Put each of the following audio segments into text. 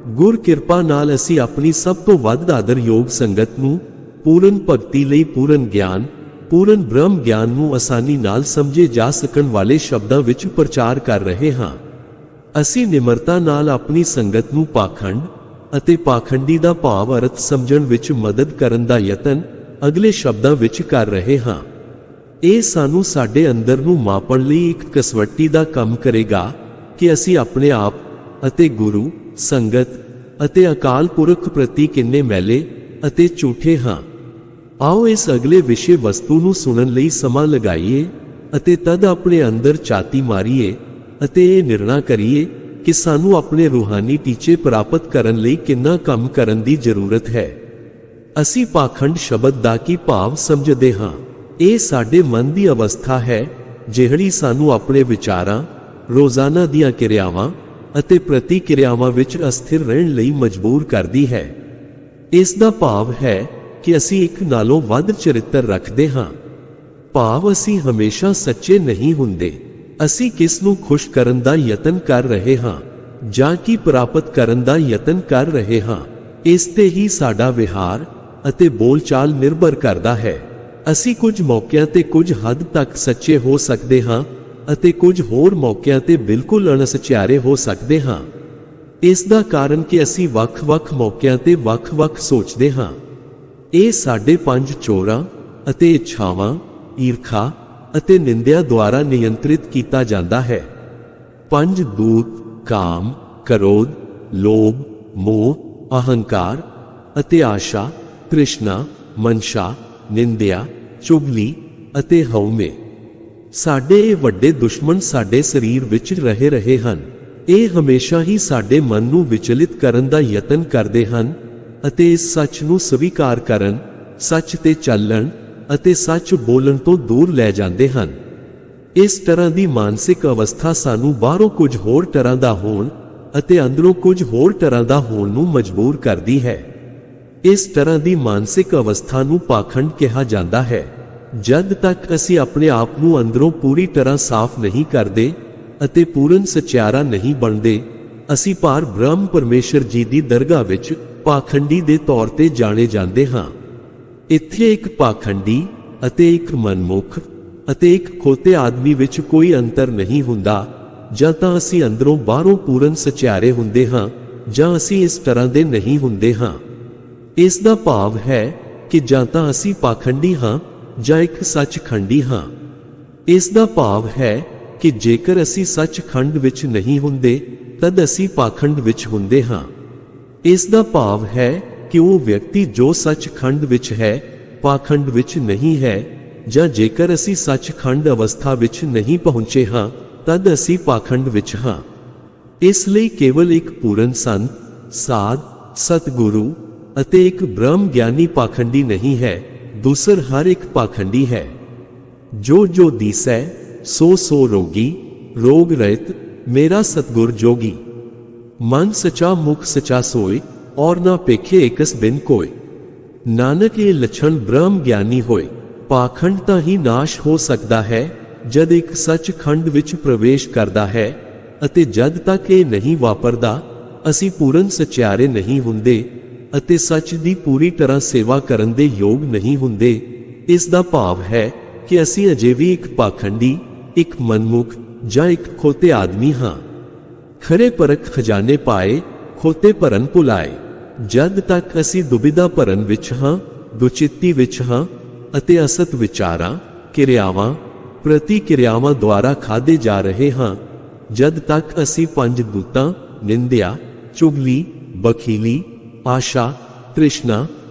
ਗੁਰ ਕਿਰਪਾ ਨਾਲ ਅਸੀਂ ਆਪਣੀ ਸਭ ਤੋਂ ਵੱਧ ਆਦਰਯੋਗ ਸੰਗਤ ਨੂੰ ਪੂਰਨ ਭਗਤੀ ਲਈ ਪੂਰਨ ਗਿਆਨ, ਪੂਰਨ ਬ੍ਰਹਮ ਗਿਆਨ ਨੂੰ ਆਸਾਨੀ ਨਾਲ ਸਮਝੇ ਜਾ ਸਕਣ ਵਾਲੇ ਸ਼ਬਦਾਂ ਵਿੱਚ ਪ੍ਰਚਾਰ ਕਰ ਰਹੇ ਹਾਂ। ਅਸੀਂ ਨਿਮਰਤਾ ਨਾਲ ਆਪਣੀ ਸੰਗਤ ਨੂੰ ਪਾਖੰਡ ਅਤੇ ਪਾਖੰਡੀ ਦਾ ਭਾਵ ਅਰਥ ਸਮਝਣ ਵਿੱਚ ਮਦਦ ਕਰਨ ਦਾ ਯਤਨ ਅਗਲੇ ਸ਼ਬਦਾਂ ਵਿੱਚ ਕਰ ਰਹੇ ਹਾਂ। ਇਹ ਸਾਨੂੰ ਸਾਡੇ ਅੰਦਰ ਨੂੰ ਮਾਪਣ ਲਈ ਇੱਕ ਕਸਵੱਟੀ ਦਾ ਕੰਮ ਕਰੇਗਾ ਕਿ ਅਸੀਂ ਆਪਣੇ ਆਪ ਅਤੇ ਗੁਰੂ, ਸੰਗਤ ਅਤੇ ਅਕਾਲ ਪੁਰਖ ਪ੍ਰਤੀ ਕਿੰਨੇ ਮੈਲੇ ਅਤੇ ਝੂਠੇ ਹਾਂ। ਆਓ ਇਸ ਅਗਲੇ ਵਿਸ਼ੇ ਵਸਤੂ ਨੂੰ ਸੁਣਨ ਲਈ ਸਮਾਂ ਲਗਾਈਏ ਅਤੇ ਤਦ ਆਪਣੇ ਅੰਦਰ ਝਾਤੀ ਮਾਰੀਏ ਅਤੇ ਇਹ ਨਿਰਣਾ ਕਰੀਏ ਕਿ ਸਾਨੂੰ ਆਪਣੇ ਰੂਹਾਨੀ ਟੀਚੇ ਪ੍ਰਾਪਤ ਕਰਨ ਲਈ ਕਿੰਨਾ ਕੰਮ ਕਰਨ ਦੀ ਜ਼ਰੂਰਤ ਹੈ। ਅਸੀਂ ਪਾਖੰਡ ਸ਼ਬਦ ਦਾ ਕੀ ਭਾਵ ਸਮਝਦੇ ਹਾਂ? ਇਹ ਸਾਡੇ ਮਨ ਦੀ ਅਵਸਥਾ ਹੈ ਜਿਹੜੀ ਸਾਨੂੰ ਆਪਣੇ ਵਿਚਾਰਾਂ, ਰੋਜ਼ਾਨਾ ਦੀਆਂ ਕਿਰਿਆਵਾਂ ਅਤੇ ਪ੍ਰਤੀਕਿਰਿਆਵਾਂ ਵਿੱਚ ਅਸਥਿਰ ਰਹਿਣ ਲਈ ਮਜਬੂਰ ਕਰਦੀ ਹੈ। ਇਸ ਦਾ ਭਾਵ ਹੈ ਕਿ ਅਸੀਂ ਇੱਕ ਨਾਲੋਂ ਵੱਧ ਚਰਿੱਤਰ ਰੱਖਦੇ ਹਾਂ। ਭਾਵ ਅਸੀਂ ਹਮੇਸ਼ਾ ਸੱਚੇ ਨਹੀਂ ਹੁੰਦੇ। ਅਸੀਂ ਕਿਸ ਨੂੰ ਖੁਸ਼ ਕਰਨ ਦਾ ਯਤਨ ਕਰ ਰਹੇ ਹਾਂ ਜਾਂ ਕੀ ਪ੍ਰਾਪਤ ਕਰਨ ਦਾ ਯਤਨ ਕਰ ਰਹੇ ਹਾਂ, ਇਸ ਤੇ ਹੀ ਸਾਡਾ ਵਿਹਾਰ ਅਤੇ ਬੋਲਚਾਲ ਨਿਰਭਰ ਕਰਦਾ ਹੈ। ਅਸੀਂ ਕੁਝ ਮੌਕਿਆਂ ਤੇ ਕੁਝ ਹੱਦ ਤੱਕ ਸੱਚੇ ਹੋ ਸਕਦੇ ਹਾਂ ਅਤੇ ਕੁਝ ਹੋਰ ਮੌਕਿਆਂ ਤੇ ਬਿਲਕੁਲ ਅਣਸੱਚਿਆਰੇ ਹੋ ਸਕਦੇ ਹਾਂ। ਇਸ ਦਾ ਕਾਰਨ ਕਿ ਅਸੀਂ ਵੱਖ-ਵੱਖ ਮੌਕਿਆਂ ਤੇ ਵੱਖ-ਵੱਖ ਸੋਚਦੇ ਹਾਂ। ਇਹ ਸਾਡੇ ਪੰਜ ਚੋਰਾਂ ਅਤੇ ਇੱਛਾਵਾਂ, ਈਰਖਾ ਅਤੇ ਨਿੰਦਿਆ ਦੁਆਰਾ ਨਿਯੰਤਰਿਤ ਕੀਤਾ ਜਾਂਦਾ ਹੈ। ਪੰਜ ਦੂਤ ਕਾਮ, ਕ੍ਰੋਧ, ਲੋਭ, ਮੋਹ, ਅਹੰਕਾਰ ਅਤੇ ਆਸ਼ਾ, ਤ੍ਰਿਸ਼ਨਾ, ਮਨਸ਼ਾ, ਨਿੰਦਿਆ, ਚੁਗਲੀ ਅਤੇ ਹਉਮੈ। ਸਾਡੇ ਇਹ ਵੱਡੇ ਦੁਸ਼ਮਣ ਸਾਡੇ ਸਰੀਰ ਵਿੱਚ ਰਹੇ ਹਨ। ਇਹ ਹਮੇਸ਼ਾ ਹੀ ਸਾਡੇ ਮਨ ਨੂੰ ਵਿਚਲਿਤ ਕਰਨ ਦਾ ਯਤਨ ਕਰਦੇ ਹਨ ਅਤੇ ਇਸ ਸੱਚ ਨੂੰ ਸਵੀਕਾਰ ਕਰਨ, ਸੱਚ ਤੇ ਚੱਲਣ ਅਤੇ ਸੱਚ ਬੋਲਣ ਤੋਂ ਦੂਰ ਲੈ ਜਾਂਦੇ ਹਨ। ਇਸ ਤਰ੍ਹਾਂ ਦੀ ਮਾਨਸਿਕ ਅਵਸਥਾ ਸਾਨੂੰ ਬਾਹਰੋਂ ਕੁਝ ਹੋਰ ਤਰ੍ਹਾਂ ਦਾ ਹੋਣ ਅਤੇ ਅੰਦਰੋਂ ਕੁਝ ਹੋਰ ਤਰ੍ਹਾਂ ਦਾ ਹੋਣ ਨੂੰ ਮਜਬੂਰ ਕਰਦੀ ਹੈ। ਇਸ ਤਰ੍ਹਾਂ ਦੀ ਮਾਨਸਿਕ ਅਵਸਥਾ ਨੂੰ ਪਾਖੰਡ ਕਿਹਾ ਜਾਂਦਾ ਹੈ। ਜਦ ਤੱਕ ਅਸੀਂ ਆਪਣੇ ਆਪ ਨੂੰ ਅੰਦਰੋਂ ਪੂਰੀ ਤਰ੍ਹਾਂ ਸਾਫ਼ ਨਹੀਂ ਕਰਦੇ ਅਤੇ ਪੂਰਨ ਸੱਚਿਆਰਾ ਨਹੀਂ ਬਣਦੇ, ਅਸੀਂ ਪਾਰ ਬ੍ਰਹਮ ਪਰਮੇਸ਼ਰ ਜੀ ਦੀ ਦਰਗਾਹ ਵਿੱਚ ਪਾਖੰਡੀ ਦੇ ਤੌਰ ਤੇ ਜਾਣੇ ਜਾਂਦੇ ਹਾਂ। ਇੱਥੇ ਇੱਕ ਪਾਖੰਡੀ ਅਤੇ ਇੱਕ ਮਨਮੁਖ ਅਤੇ ਇੱਕ ਖੋਤੇ ਆਦਮੀ ਵਿੱਚ ਕੋਈ ਅੰਤਰ ਨਹੀਂ ਹੁੰਦਾ। ਜਾਂ ਤਾਂ ਅਸੀਂ ਅੰਦਰੋਂ ਬਾਹਰੋਂ ਪੂਰਨ ਸੱਚਿਆਰੇ ਹੁੰਦੇ ਹਾਂ ਜਾਂ ਅਸੀਂ ਇਸ ਤਰ੍ਹਾਂ ਦੇ ਨਹੀਂ ਹੁੰਦੇ ਹਾਂ। ਇਸ ਦਾ ਭਾਵ ਹੈ ਕਿ ਜਾਂ ਤਾਂ ਅਸੀਂ ਪਾਖੰਡੀ ਹਾਂ ਜਾਂ ਇੱਕ ਸੱਚਖੰਡੀ ਹਾਂ। ਇਸ ਦਾ ਭਾਵ ਹੈ ਕਿ ਜੇਕਰ ਅਸੀਂ ਸੱਚਖੰਡ ਵਿੱਚ ਨਹੀਂ ਹੁੰਦੇ ਤਦ ਅਸੀਂ ਪਾਖੰਡ ਵਿੱਚ ਹੁੰਦੇ ਹਾਂ। ਇਸ ਦਾ ਭਾਵ ਹੈ ਕਿ ਉਹ ਵਿਅਕਤੀ ਜੋ ਸੱਚਖੰਡ ਵਿੱਚ ਹੈ ਪਾਖੰਡ ਵਿੱਚ ਨਹੀਂ ਹੈ, ਜਾਂ ਜੇਕਰ ਅਸੀਂ ਸੱਚਖੰਡ ਅਵਸਥਾ ਵਿੱਚ ਨਹੀਂ ਪਹੁੰਚੇ ਹਾਂ ਤਦ ਅਸੀਂ ਪਾਖੰਡ ਵਿੱਚ ਹਾਂ। ਇਸ ਲਈ ਕੇਵਲ ਇੱਕ ਪੂਰਨ ਸੰਤ, ਸਾਧ, ਸਤਿਗੁਰੂ ਅਤੇ ਇੱਕ ਬ੍ਰਹਮ ਗਿਆਨੀ ਪਾਖੰਡੀ ਨਹੀਂ ਹੈ, ਦੂਸਰ ਹਰ ਇੱਕ ਪਾਖੰਡੀ ਹੈ। ਜੋ ਜੋ ਦੀਸੈ ਸੋ ਸੋ ਰੋਗੀ, ਰੋਗ ਰਹਿਤ ਮੇਰਾ ਸਤਿਗੁਰ ਜੋਗੀ। ਮਨ ਸਚਾ ਮੁਖ ਸਚਾ ਸੋਏ, ਔਰ ਨਾ ਪੇਖੇ ਇਕਸ ਬਿਨ ਕੋਏ। ਨਾਨਕ ਇਹ ਲੱਛਣ ਬ੍ਰਹਮ ਗਿਆਨੀ ਹੋਏ। ਪਾਖੰਡ ਤਾਂ ਹੀ ਨਾਸ਼ ਹੋ ਸਕਦਾ ਹੈ ਜਦ ਇੱਕ ਸੱਚਖੰਡ ਵਿੱਚ ਪ੍ਰਵੇਸ਼ ਕਰਦਾ ਹੈ, ਅਤੇ ਜਦ ਤੱਕ ਇਹ ਨਹੀਂ ਵਾਪਰਦਾ ਅਸੀਂ ਪੂਰਨ ਸੱਚਿਆਰੇ ਨਹੀਂ ਹੁੰਦੇ ਅਤੇ ਸੱਚ ਦੀ ਪੂਰੀ ਤਰ੍ਹਾਂ ਸੇਵਾ ਕਰਨ ਦੇ ਯੋਗ ਨਹੀਂ ਹੁੰਦੇ। ਇਸ ਦਾ ਭਾਵ ਹੈ ਕਿ ਅਸੀਂ ਅਜੇ ਵੀ ਇੱਕ ਪਾਖੰਡੀ, ਇੱਕ ਮਨਮੁਖ ਜਾਂ ਇੱਕ ਖੋਤੇ ਆਦਮੀ ਹਾਂ। ਖਰੇ ਪਰਖ ਖਜ਼ਾਨੇ ਪਾਏ, ਖੋਤੇ ਭਰਨ ਭੁਲਾਏ। ਜਦ ਤੱਕ ਅਸੀਂ ਦੁਬਿਧਾ ਭਰਨ ਵਿੱਚ ਹਾਂ, ਦੁਚਿੱਤੀ ਵਿੱਚ ਹਾਂ ਅਤੇ ਅਸਤ ਵਿਚਾਰਾਂ, ਕਿਰਿਆਵਾਂ, ਪ੍ਰਤੀਕਿਰਿਆਵਾਂ ਦੁਆਰਾ ਖਾਦੇ ਜਾ ਰਹੇ ਹਾਂ, ਜਦ ਤੱਕ ਅਸੀਂ ਪੰਜ ਦੂਤਾਂ ਨਿੰਦਿਆ, ਚੁਗਲੀ, ਬਖੀਲੀ, ਆਸ਼ਾ, ਤ੍ਰਿਸ਼ਨਾ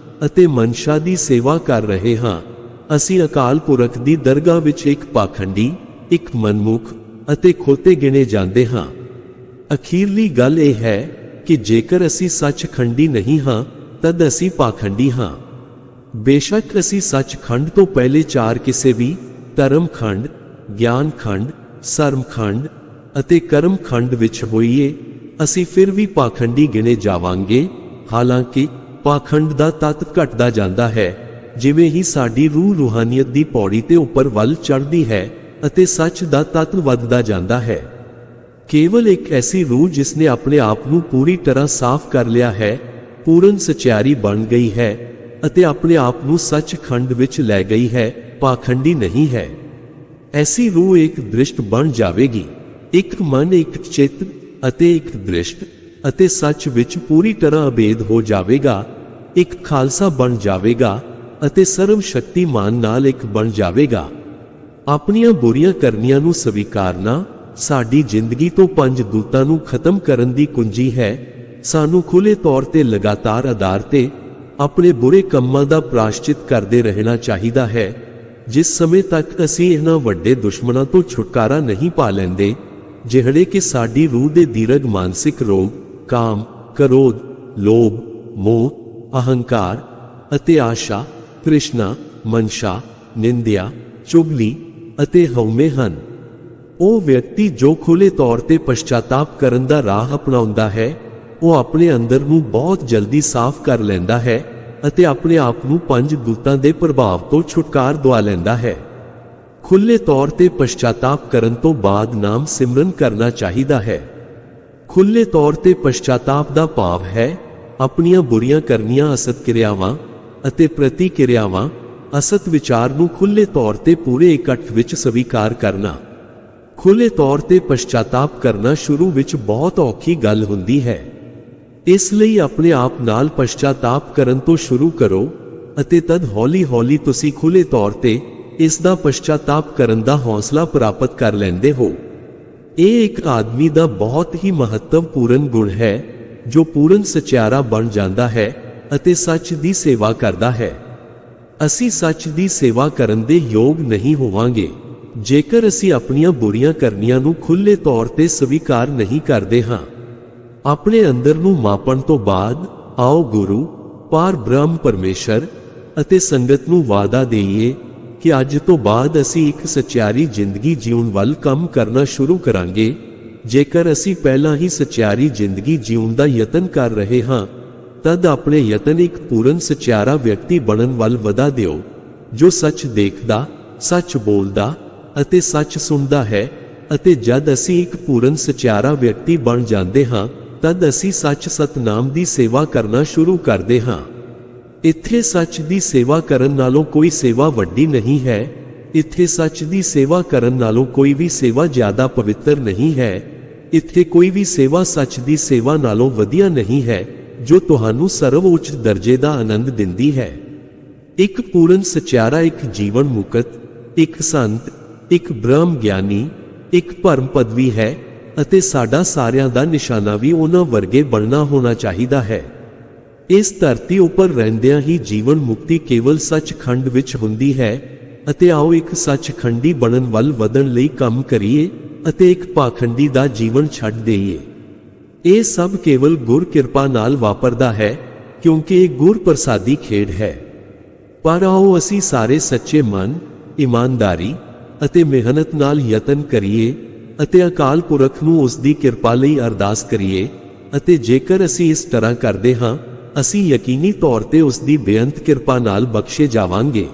ਅਤੇ ਮਨਸ਼ਾ ਦੀ ਸੇਵਾ ਕਰ ਰਹੇ ਹਾਂ, ਅਸੀਂ ਅਕਾਲ ਪੁਰਖ ਦੀ ਦਰਗਾਹ ਵਿੱਚ ਇੱਕ ਪਾਖੰਡੀ, ਇੱਕ ਮਨਮੁਖ ਅਤੇ ਖੋਤੇ ਗਿਣੇ ਜਾਂਦੇ ਹਾਂ। ਅਖੀਰਲੀ ਗੱਲ ਇਹ ਹੈ ਕਿ ਜੇਕਰ ਅਸੀਂ ਸੱਚਖੰਡੀ ਨਹੀਂ ਹਾਂ ਤਦ ਅਸੀਂ ਪਾਖੰਡੀ ਹਾਂ। ਬੇਸ਼ੱਕ ਅਸੀਂ ਸੱਚਖੰਡ ਤੋਂ ਪਹਿਲੇ ਚਾਰ ਕਿਸੇ ਵੀ ਧਰਮਖੰਡ, ਗਿਆਨਖੰਡ, ਸਰਮਖੰਡ ਅਤੇ ਕਰਮਖੰਡ ਵਿੱਚ ਹੋਈਏ, ਅਸੀਂ ਫਿਰ ਵੀ ਪਾਖੰਡੀ ਗਿਣੇ ਜਾਵਾਂਗੇ। ਹਾਲਾਂਕਿ ਪਾਖੰਡ ਦਾ ਤੱਤ ਘਟਦਾ ਜਾਂਦਾ ਹੈ ਜਿਵੇਂ ਹੀ ਸਾਡੀ ਰੂਹ ਰੂਹਾਨੀਅਤ ਦੀ ਪੌੜੀ ਤੇ ਉੱਪਰ ਵੱਲ ਚੜ੍ਹਦੀ ਹੈ ਅਤੇ ਸੱਚ ਦਾ ਤੱਤ ਵੱਧਦਾ ਜਾਂਦਾ ਹੈ। ਕੇਵਲ ਇੱਕ ਐਸੀ ਰੂਹ ਜਿਸਨੇ ਆਪਣੇ ਆਪ ਨੂੰ ਪੂਰੀ ਤਰ੍ਹਾਂ ਸਾਫ਼ ਕਰ ਲਿਆ ਹੈ, ਪੂਰਨ ਸਚਿਆਰੀ ਬਣ ਗਈ ਹੈ ਅਤੇ ਆਪਣੇ ਆਪ ਨੂੰ ਸੱਚਖੰਡ ਵਿੱਚ ਲੈ ਗਈ ਹੈ, ਪਾਖੰਡੀ ਨਹੀਂ ਹੈ। ਐਸੀ ਰੂਹ ਇੱਕ ਦ੍ਰਿਸ਼ਟ ਬਣ ਜਾਵੇਗੀ। ਇੱਕ ਮਨ, ਇੱਕ ਚਿੱਤ ਅਤੇ ਇੱਕ ਦ੍ਰਿਸ਼ਟ ਅਤੇ ਸੱਚ ਵਿੱਚ ਪੂਰੀ ਤਰ੍ਹਾਂ ਅਭੇਦ ਹੋ ਜਾਵੇਗਾ। ਇੱਕ ਖਾਲਸਾ ਬਣ ਜਾਵੇਗਾ ਅਤੇ ਸਰਵ ਸ਼ਕਤੀਮਾਨ ਨਾਲ ਇੱਕ ਬਣ ਜਾਵੇਗਾ। ਆਪਣੀਆਂ ਬੁਰੀਆਂ ਕਰਨੀਆਂ ਨੂੰ ਸਵੀਕਾਰਨਾ ਸਾਡੀ ਜ਼ਿੰਦਗੀ ਤੋਂ ਪੰਜ ਦੂਤਾਂ ਨੂੰ ਖਤਮ ਕਰਨ ਦੀ ਕੁੰਜੀ ਹੈ। ਸਾਨੂੰ ਖੁੱਲ੍ਹੇ ਤੌਰ ਤੇ ਲਗਾਤਾਰ ਆਧਾਰ ਤੇ ਆਪਣੇ ਬੁਰੇ ਕੰਮਾਂ ਦਾ ਪ੍ਰਾਸ਼ਚਿਤ ਕਰਦੇ ਰਹਿਣਾ ਚਾਹੀਦਾ ਹੈ। ਜਿਸ ਸਮੇਂ ਤੱਕ ਅਸੀਂ ਇਹਨਾਂ ਵੱਡੇ ਦੁਸ਼ਮਣਾਂ ਤੋਂ ਛੁਟਕਾਰਾ ਨਹੀਂ ਪਾ ਲੈਂਦੇ, ਜਿਹੜੇ ਕਿ ਸਾਡੀ ਰੂਹ ਦੇ ਦੀਰਘ ਮਾਨਸਿਕ ਰੋਗ, ਕਾਮ, ਕ੍ਰੋਧ, ਲੋਭ, ਮੋਹ, ਅਹੰਕਾਰ ਅਤੇ ਆਸ਼ਾ, ਤ੍ਰਿਸ਼ਨਾ, ਮਨਸ਼ਾ, ਨਿੰਦਿਆ, ਚੁਗਲੀ ਅਤੇ ਹਉਮੈ ਹਨ। ਉਹ ਵਿਅਕਤੀ ਜੋ ਖੁੱਲ੍ਹੇ ਤੌਰ ਤੇ ਪਛਤਾਤਾਪ ਕਰਨ ਦਾ ਰਾਹ ਅਪਣਾਉਂਦਾ ਹੈ, ਉਹ ਆਪਣੇ ਅੰਦਰ ਨੂੰ ਬਹੁਤ ਜਲਦੀ ਸਾਫ਼ ਕਰ ਲੈਂਦਾ ਹੈ ਅਤੇ ਆਪਣੇ ਆਪ ਨੂੰ ਪੰਜ ਦੂਤਾਂ ਦੇ ਪ੍ਰਭਾਵ ਤੋਂ ਛੁਟਕਾਰਾ ਦਿਵਾ ਲੈਂਦਾ ਹੈ। ਖੁੱਲ੍ਹੇ ਤੌਰ ਤੇ ਪਛਤਾਤਾਪ ਕਰਨ ਤੋਂ ਬਾਅਦ ਨਾਮ ਸਿਮਰਨ ਕਰਨਾ ਚਾਹੀਦਾ ਹੈ। ਖੁੱਲ੍ਹੇ ਤੌਰ ਤੇ ਪਛਤਾਤਾਪ ਦਾ ਭਾਵ ਹੈ ਆਪਣੀਆਂ ਬੁਰੀਆਂ ਕਰਨੀਆਂ, ਅਸਤ ਕਿਰਿਆਵਾਂ ਅਤੇ ਪ੍ਰਤੀਕਿਰਿਆਵਾਂ, ਅਸਤ ਵਿਚਾਰ ਨੂੰ ਖੁੱਲ੍ਹੇ ਤੌਰ ਤੇ ਪੂਰੇ ਇਕੱਠ ਵਿੱਚ ਸਵੀਕਾਰ ਕਰਨਾ। ਖੁੱਲ੍ਹੇ ਤੌਰ ਤੇ ਪਛਤਾਤਾਪ ਕਰਨਾ ਸ਼ੁਰੂ ਵਿੱਚ ਬਹੁਤ ਔਖੀ ਗੱਲ ਹੁੰਦੀ ਹੈ। ਇਸ ਲਈ ਆਪਣੇ ਆਪ ਨਾਲ ਪਛਤਾਤਾਪ ਕਰਨ ਤੋਂ ਸ਼ੁਰੂ ਕਰੋ ਅਤੇ ਤਦ ਹੌਲੀ-ਹੌਲੀ ਤੁਸੀਂ ਖੁੱਲ੍ਹੇ ਤੌਰ ਤੇ ਇਸ ਦਾ ਪਛਤਾਤਾਪ ਕਰਨ ਦਾ ਹੌਸਲਾ ਪ੍ਰਾਪਤ ਕਰ ਲੈਂਦੇ ਹੋ। ਇਹ ਇੱਕ ਆਦਮੀ ਦਾ ਬਹੁਤ ਹੀ ਮਹੱਤਵਪੂਰਨ ਗੁਣ ਹੈ ਜੋ ਪੂਰਨ ਸਚਿਆਰਾ ਬਣ ਜਾਂਦਾ ਹੈ ਅਤੇ ਸੱਚ ਦੀ ਸੇਵਾ ਕਰਦਾ ਹੈ। ਅਸੀਂ ਸੱਚ ਦੀ ਸੇਵਾ ਕਰਨ ਦੇ ਯੋਗ ਨਹੀਂ ਹੋਵਾਂਗੇ ਜੇਕਰ ਅਸੀਂ ਆਪਣੀਆਂ ਬੁਰੀਆਂ ਕਰਨੀਆਂ ਨੂੰ ਖੁੱਲ੍ਹੇ ਤੌਰ ਤੇ ਸਵੀਕਾਰ ਨਹੀਂ ਕਰਦੇ ਹਾਂ। ਆਪਣੇ ਅੰਦਰ ਨੂੰ ਮਾਪਣ ਤੋਂ ਬਾਅਦ ਆਓ ਗੁਰੂ, ਪਾਰ ਬ੍ਰਹਮ ਪਰਮੇਸ਼ਰ ਅਤੇ ਸੰਗਤ ਨੂੰ ਵਾਅਦਾ ਦੇਈਏ ਕਿ ਅੱਜ ਤੋਂ ਬਾਅਦ ਅਸੀਂ ਇੱਕ ਸਚਿਆਰੀ ਜ਼ਿੰਦਗੀ ਜਿਉਣ ਵੱਲ ਕੰਮ ਕਰਨਾ ਸ਼ੁਰੂ ਕਰਾਂਗੇ। ਜੇਕਰ ਅਸੀਂ ਪਹਿਲਾਂ ਹੀ ਸਚਿਆਰੀ ਜ਼ਿੰਦਗੀ ਜਿਉਣ ਦਾ ਯਤਨ ਕਰ ਰਹੇ ਹਾਂ, ਤਦ ਆਪਣੇ ਯਤਨ ਇੱਕ ਪੂਰਨ ਸਚਿਆਰਾ ਵਿਅਕਤੀ ਬਣਨ ਵੱਲ ਵਧਾ ਦਿਓ, ਜੋ ਸੱਚ ਦੇਖਦਾ, ਸੱਚ ਬੋਲਦਾ ਅਤੇ ਸੱਚ ਸੁਣਦਾ ਹੈ। ਅਤੇ ਜਦ ਅਸੀਂ ਇੱਕ ਪੂਰਨ ਸਚਿਆਰਾ ਵਿਅਕਤੀ ਬਣ ਜਾਂਦੇ ਹਾਂ, ਤਦ ਅਸੀਂ ਸੱਚ ਸਤਨਾਮ ਦੀ ਸੇਵਾ ਕਰਨਾ ਸ਼ੁਰੂ ਕਰਦੇ ਹਾਂ। ਇੱਥੇ ਸੱਚ ਦੀ ਸੇਵਾ ਕਰਨ ਨਾਲੋਂ ਕੋਈ ਸੇਵਾ ਵੱਡੀ ਨਹੀਂ ਹੈ। ਇੱਥੇ ਸੱਚ ਦੀ ਸੇਵਾ ਕਰਨ ਨਾਲੋਂ ਕੋਈ ਵੀ ਸੇਵਾ ਜ਼ਿਆਦਾ ਪਵਿੱਤਰ ਨਹੀਂ ਹੈ। ਇੱਥੇ ਕੋਈ ਵੀ ਸੇਵਾ ਸੱਚ ਦੀ ਸੇਵਾ ਨਾਲੋਂ ਵਧੀਆ ਨਹੀਂ ਹੈ, ਜੋ ਤੁਹਾਨੂੰ ਸਰਵਉੱਚ ਦਰਜੇ ਦਾ ਆਨੰਦ ਦਿੰਦੀ ਹੈ। ਇੱਕ ਪੂਰਨ ਸਚਿਆਰਾ ਇੱਕ ਜੀਵਨ ਮੁਕਤ, ਇੱਕ ਸੰਤ, ਇੱਕ ਬ੍ਰਹਮ ਗਿਆਨੀ, ਇੱਕ ਭਰਮ ਪਦਵੀ ਹੈ ਅਤੇ ਸਾਡਾ ਸਾਰਿਆਂ ਦਾ ਨਿਸ਼ਾਨਾ ਵੀ ਉਹਨਾਂ ਵਰਗੇ ਬਣਨਾ ਹੋਣਾ ਚਾਹੀਦਾ ਹੈ। ਇਸ ਧਰਤੀ ਉੱਪਰ ਰਹਿੰਦਿਆਂ ਹੀ ਜੀਵਨ ਮੁਕਤੀ ਕੇਵਲ ਸੱਚਖੰਡ ਵਿੱਚ ਹੁੰਦੀ ਹੈ ਅਤੇ ਆਓ ਇੱਕ ਸੱਚਖੰਡੀ ਬਣਨ ਵੱਲ ਵਧਣ ਲਈ ਕੰਮ ਕਰੀਏ ਅਤੇ ਇੱਕ ਪਾਖੰਡੀ ਦਾ ਜੀਵਨ ਛੱਡ ਦੇਈਏ। ਇਹ ਸਭ ਕੇਵਲ ਗੁਰ ਕਿਰਪਾ ਨਾਲ ਵਾਪਰਦਾ ਹੈ, ਕਿਉਂਕਿ ਇਹ ਗੁਰ ਪ੍ਰਸਾਦੀ ਖੇਡ ਹੈ। ਪਰ ਆਓ ਅਸੀਂ ਸਾਰੇ ਸੱਚੇ ਮਨ, ਇਮਾਨਦਾਰੀ ਅਤੇ ਮਿਹਨਤ ਨਾਲ ਯਤਨ ਕਰੀਏ ਅਤੇ ਅਕਾਲ ਪੁਰਖ ਨੂੰ ਉਸ ਦੀ ਕਿਰਪਾ ਲਈ ਅਰਦਾਸ ਕਰੀਏ। ਅਤੇ ਜੇਕਰ ਅਸੀਂ ਇਸ ਤਰ੍ਹਾਂ ਕਰਦੇ ਹਾਂ, ਅਸੀਂ ਯਕੀਨੀ ਤੌਰ ਤੇ ਉਸ ਦੀ ਬੇਅੰਤ ਕਿਰਪਾ ਨਾਲ ਬਖਸ਼ੇ ਜਾਵਾਂਗੇ।